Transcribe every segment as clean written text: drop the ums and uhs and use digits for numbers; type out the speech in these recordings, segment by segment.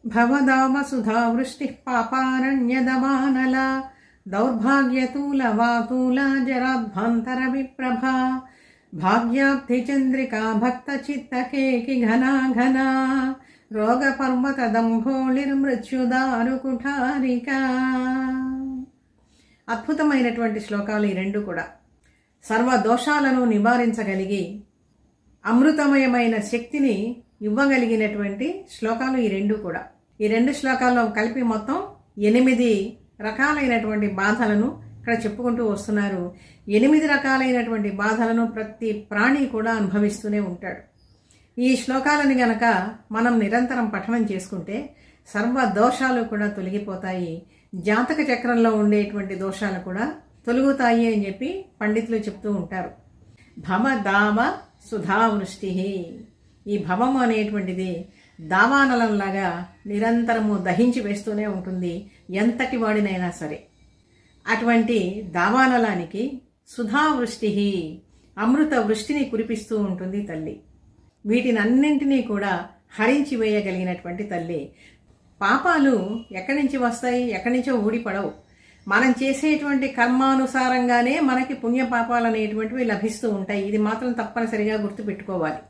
భవదామసుధా వృష్టి పాపారణ్యదమానల దౌర్భాగ్యతూలవాతూల జరాధ్వాంతర విప్రభా భాగ్యాబ్ధి చంద్రికా భక్త చిత్తకేకి Ghana Ghana రోగపర్వత దంభోళిర్మృత్యుదారు కుఠారిక. అద్భుతమైనటువంటి శ్లోకాలు ఈ రెండు కూడా. సర్వ దోషాలను నివారించగలిగి అమృతమయమైన శక్తిని ఇవ్వగలిగినటువంటి శ్లోకాలు ఈ రెండు కూడా. ఈ రెండు శ్లోకాల్లో కలిపి మొత్తం 8 రకాలైనటువంటి బాధలను ఇక్కడ చెప్పుకుంటూ వస్తున్నారు. 8 రకాలైనటువంటి బాధలను ప్రతి ప్రాణి కూడా అనుభవిస్తూనే ఉంటాడు. ఈ శ్లోకాలని గనక మనం నిరంతరం పఠనం చేసుకుంటే సర్వ దోషాలు కూడా తొలగిపోతాయి. జాతక చక్రంలో ఉండేటువంటి దోషాలు కూడా తొలగుతాయి అని చెప్పి పండితులు చెప్తూ ఉంటారు. భవ దావ సుధావృష్టి. ఈ భవము అనేటువంటిది దావానలంలాగా నిరంతరము దహించి వేస్తూనే ఉంటుంది ఎంతటి వాడినైనా సరే. అటువంటి దావానలానికి సుధావృష్టి, అమృత వృష్టిని కురిపిస్తూ ఉంటుంది తల్లి. వీటినన్నింటినీ కూడా హరించి వేయగలిగినటువంటి తల్లి. పాపాలు ఎక్కడి నుంచి వస్తాయి? ఎక్కడి నుంచో ఊడిపడవు. మనం చేసేటువంటి కర్మానుసారంగానే మనకి పుణ్యపాపాలు అనేటువంటివి లభిస్తూ ఉంటాయి. ఇది మాత్రం తప్పనిసరిగా గుర్తుపెట్టుకోవాలి.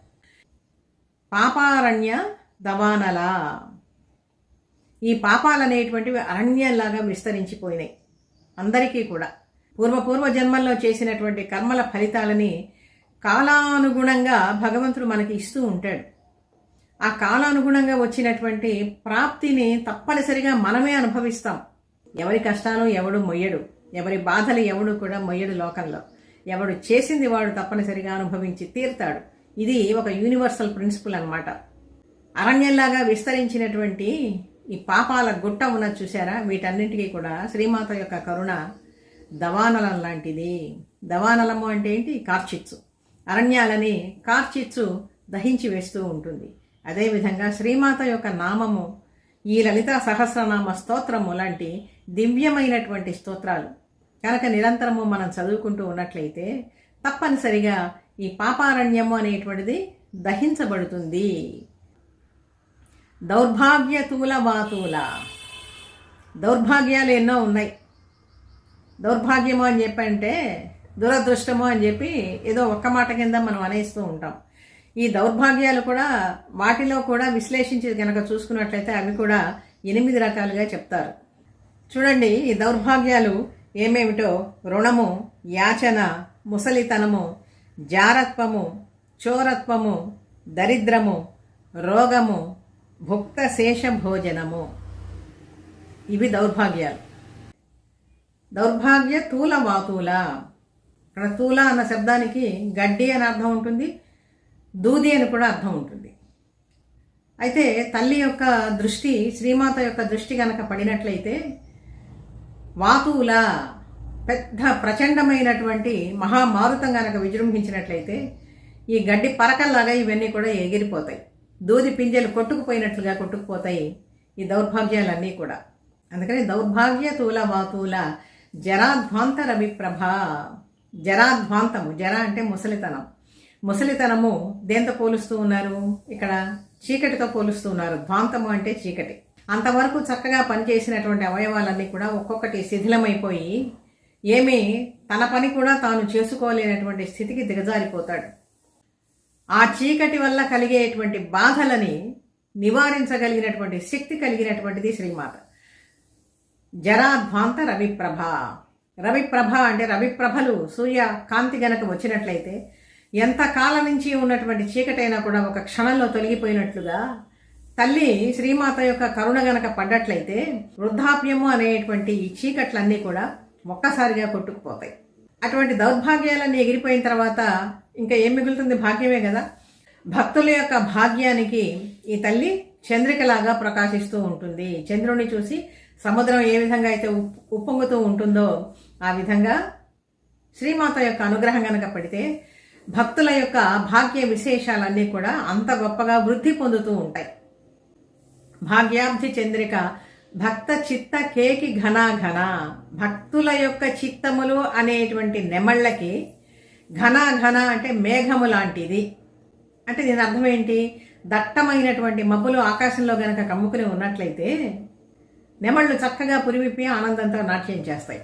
పాపారణ్య దవానల. ఈ పాపాలు అనేటువంటివి అరణ్యంలాగా విస్తరించిపోయినాయి అందరికీ కూడా. పూర్వ జన్మల్లో చేసినటువంటి కర్మల ఫలితాలని కాలానుగుణంగా భగవంతుడు మనకి ఇస్తూ ఉంటాడు. ఆ కాలానుగుణంగా వచ్చినటువంటి ప్రాప్తిని తప్పనిసరిగా మనమే అనుభవిస్తాం. ఎవరి కష్టాలు ఎవడు మొయ్యడు, ఎవరి బాధలు ఎవడు కూడా మొయ్యడు లోకంలో. ఎవడు చేసింది వాడు తప్పనిసరిగా అనుభవించి తీరుతాడు. ఇది ఒక యూనివర్సల్ ప్రిన్సిపల్ అన్నమాట. అరణ్యంలాగా విస్తరించినటువంటి ఈ పాపాల గుట్ట ఉన్నది చూసారా, వీటన్నింటికీ కూడా శ్రీమాత యొక్క కరుణ దవానలం లాంటిది. దవానలము అంటే ఏంటి? కార్చిచ్చు. అరణ్యాలని కార్చిచ్చు దహించి వేస్తూ ఉంటుంది. అదేవిధంగా శ్రీమాత యొక్క నామము, ఈ లలితా సహస్రనామ స్తోత్రము లాంటి దివ్యమైనటువంటి స్తోత్రాలు కనుక నిరంతరము మనం చదువుకుంటూ ఉన్నట్లయితే తప్పనిసరిగా ఈ పాపారణ్యము అనేటువంటిది దహించబడుతుంది. దౌర్భాగ్యతూల వాతూల. దౌర్భాగ్యాలు ఎన్నో ఉన్నాయి. దౌర్భాగ్యము అని చెప్పంటే దురదృష్టము అని చెప్పి ఏదో ఒక్క మాట కింద మనం అనేస్తూ ఉంటాం. ఈ దౌర్భాగ్యాలు కూడా వాటిలో కూడా విశ్లేషించి కనుక చూసుకున్నట్లయితే అవి కూడా 8 రకాలుగా చెప్తారు. చూడండి, ఈ దౌర్భాగ్యాలు ఏమేమిటో: రుణము, యాచన, ముసలితనము, జారత్వము, చోరత్వము, దరిద్రము, రోగము, భుక్త శేష భోజనము. ఇవి దౌర్భాగ్యాలు. దౌర్భాగ్య తూల వాతూల. ఇక్కడ తూల అన్న శబ్దానికి గడ్డి అని అర్థం ఉంటుంది, దూది అని కూడా అర్థం ఉంటుంది. అయితే తల్లి యొక్క దృష్టి, శ్రీమాత యొక్క దృష్టి కనుక పడినట్లయితే వాతూల, పెద్ద ప్రచండమైనటువంటి మహామారుతం కనుక విజృంభించినట్లయితే ఈ గడ్డి పరకల్లాగా ఇవన్నీ కూడా ఎగిరిపోతాయి. దూది పింజలు కొట్టుకుపోయినట్లుగా కొట్టుకుపోతాయి ఈ దౌర్భాగ్యాలన్నీ కూడా. అందుకని దౌర్భాగ్య తూల వాతూల జరాధ్వాంత రవిప్రభ. జరాధ్వాంతము, జర అంటే ముసలితనం. ముసలితనము దేంతో పోలుస్తూ ఉన్నారు? ఇక్కడ చీకటితో పోలుస్తూ ఉన్నారు. ధ్వాంతము అంటే చీకటి. అంతవరకు చక్కగా పనిచేసినటువంటి అవయవాలన్నీ కూడా ఒక్కొక్కటి శిథిలమైపోయి ఏమీ తన పని కూడా తాను చేసుకోలేనటువంటి స్థితికి దిగజారిపోతాడు. ఆ చీకటి వల్ల కలిగేటువంటి బాధలని నివారించగలిగినటువంటి శక్తి కలిగినటువంటిది శ్రీమాత. జరాధ్వాంత రవిప్రభ. రవిప్రభ అంటే రవిప్రభలు, సూర్య కాంతి గనక వచ్చినట్లయితే ఎంత కాలం నుంచి ఉన్నటువంటి చీకటైనా కూడా ఒక క్షణంలో తొలగిపోయినట్లుగా తల్లి శ్రీమాత యొక్క కరుణ గనక పడ్డట్లయితే వృద్ధాప్యము అనేటువంటి ఈ చీకట్లన్నీ కూడా ఒక్కసారిగా కొట్టుకుపోతాయి. అటువంటి దౌర్భాగ్యాలన్నీ ఎగిరిపోయిన తర్వాత ఇంకా ఏం మిగులుతుంది? భాగ్యమే కదా. భక్తుల యొక్క భాగ్యానికి ఈ తల్లి చంద్రికలాగా ప్రకాశిస్తూ ఉంటుంది. చంద్రుని చూసి సముద్రం ఏ విధంగా అయితే ఉప్పొంగుతూ ఉంటుందో ఆ విధంగా శ్రీమాత యొక్క అనుగ్రహం గనక పడితే భక్తుల యొక్క భాగ్య విశేషాలన్నీ కూడా అంత గొప్పగా వృద్ధి పొందుతూ ఉంటాయి. భాగ్యాబ్ధి చంద్రిక భక్త చిత్త కేకి ఘనా ఘన. భక్తుల యొక్క చిత్తములు అనేటువంటి నెమళ్ళకి ఘన ఘన అంటే మేఘము లాంటిది. అంటే దీని అర్థం ఏంటి? దట్టమైనటువంటి మబ్బులు ఆకాశంలో గనక కమ్ముకుని ఉన్నట్లయితే నెమళ్ళు చక్కగా పురివిప్పి ఆనందంతో నాట్యం చేస్తాయి.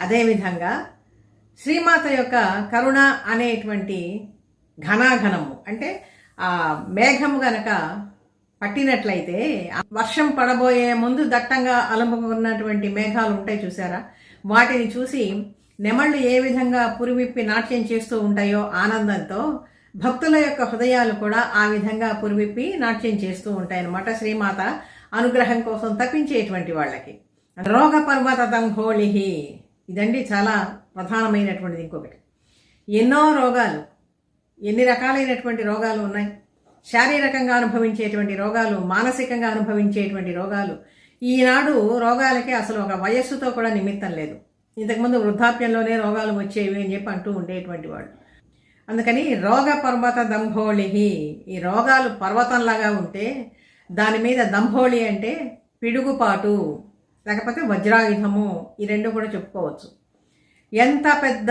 అదేవిధంగా శ్రీమాత యొక్క కరుణ అనేటువంటి ఘనాఘనము అంటే ఆ మేఘము గనక పట్టినట్లయితే వర్షం పడబోయే ముందు దట్టంగా అలుముకున్నటువంటి మేఘాలు ఉంటాయి చూసారా, వాటిని చూసి నెమళ్ళు ఏ విధంగా పురివిప్పి నాట్యం చేస్తూ ఉంటాయో ఆనందంతో భక్తుల యొక్క హృదయాలు కూడా ఆ విధంగా పురివిప్పి నాట్యం చేస్తూ ఉంటాయన్నమాట శ్రీమాత అనుగ్రహం కోసం తప్పించేటువంటి వాళ్ళకి. రోగ పర్వత దంహోళిహి, ఇదండి చాలా ప్రధానమైనటువంటిది. ఇంకొకటి, ఎన్నో రోగాలు, ఎన్ని రకాలైనటువంటి రోగాలు ఉన్నాయి. శారీరకంగా అనుభవించేటువంటి రోగాలు, మానసికంగా అనుభవించేటువంటి రోగాలు. ఈనాడు రోగాలకి అసలు ఒక వయస్సుతో కూడా నిమిత్తం లేదు. ఇంతకుముందు వృద్ధాప్యంలోనే రోగాలు వచ్చేవి అని చెప్పి అంటూ ఉండేటువంటి వాళ్ళు. అందుకని రోగ పర్వత దంభోళిహి, ఈ రోగాలు పర్వతంలాగా ఉంటే దాని మీద దంభోళి అంటే పిడుగుపాటు లేకపోతే వజ్రాయుధము, ఈ రెండు కూడా చెప్పుకోవచ్చు. ఎంత పెద్ద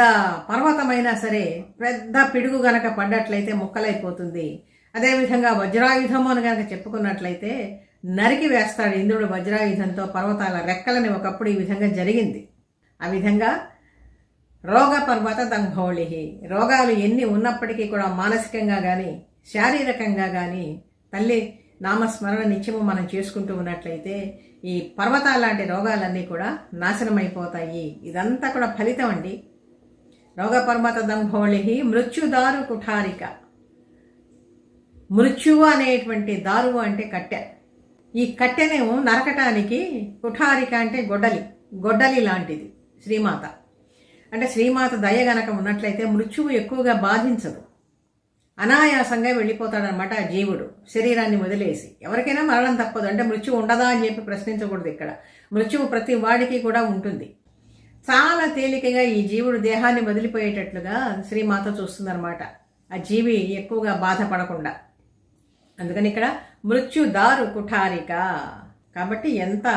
పర్వతమైనా సరే పెద్ద పిడుగు గనక పడ్డట్లయితే ముక్కలైపోతుంది. అదేవిధంగా వజ్రాయుధము అని కనుక చెప్పుకున్నట్లయితే నరికి వేస్తాడు ఇంద్రుడు వజ్రాయుధంతో పర్వతాల రెక్కలని. ఒకప్పుడు ఈ విధంగా జరిగింది. ఆ విధంగా రోగ పర్వత దంభోళిహి, రోగాలు ఎన్ని ఉన్నప్పటికీ కూడా మానసికంగా కానీ శారీరకంగా కానీ తల్లి నామస్మరణ నిత్యము మనం చేసుకుంటూ ఉన్నట్లయితే ఈ పర్వతాల లాంటి రోగాలన్నీ కూడా నాశనమైపోతాయి. ఇదంతా కూడా ఫలితం అండి. రోగ పర్వత దంభోళిహి మృత్యుదారు కుఠారిక. మృత్యువు అనేటువంటి దారువు అంటే కట్టె. ఈ కట్టెనేమో నరకటానికి కుఠారిక అంటే గొడ్డలి లాంటిది శ్రీమాత. అంటే శ్రీమాత దయ గనక ఉన్నట్లయితే మృత్యువు ఎక్కువగా బాధించదు, అనాయాసంగా వెళ్ళిపోతాడనమాట ఆ జీవుడు శరీరాన్ని వదిలేసి. ఎవరికైనా మరణం తప్పదు, అంటే మృత్యువు ఉండదా అని చెప్పి ప్రశ్నించకూడదు. ఇక్కడ మృత్యువు ప్రతి వాడికి కూడా ఉంటుంది. చాలా తేలికగా ఈ జీవుడు దేహాన్ని వదిలిపోయేటట్లుగా శ్రీమాత చూస్తుందన్నమాట, ఆ జీవి ఎక్కువగా బాధపడకుండా. అందుకని ఇక్కడ మృత్యుదారు కుఠారిక. కాబట్టి ఎంత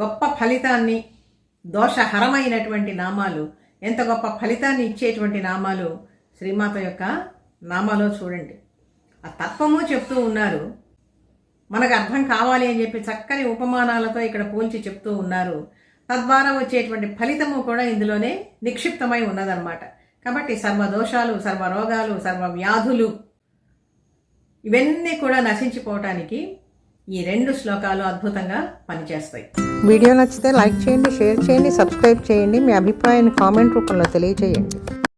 గొప్ప ఫలితాన్ని, దోషహరమైనటువంటి నామాలు, ఎంత గొప్ప ఫలితాన్ని ఇచ్చేటువంటి నామాలు శ్రీమాత యొక్క నామాలో చూడండి. ఆ తత్వము చెప్తూ ఉన్నారు, మనకు అర్థం కావాలి అని చెప్పి చక్కని ఉపమానాలతో ఇక్కడ పోల్చి చెప్తూ ఉన్నారు. తద్వారా వచ్చేటువంటి ఫలితము కూడా ఇందులోనే నిక్షిప్తమై ఉన్నదన్నమాట. కాబట్టి సర్వదోషాలు, సర్వరోగాలు, సర్వ వ్యాధులు ఇవన్నీ కూడా నశించిపోవటానికి ఈ 2 శ్లోకాలు అద్భుతంగా పనిచేస్తాయి. వీడియో నచ్చితే లైక్ చేయండి, షేర్ చేయండి, సబ్స్క్రైబ్ చేయండి. మీ అభిప్రాయాన్ని కామెంట్ రూపంలో తెలియజేయండి.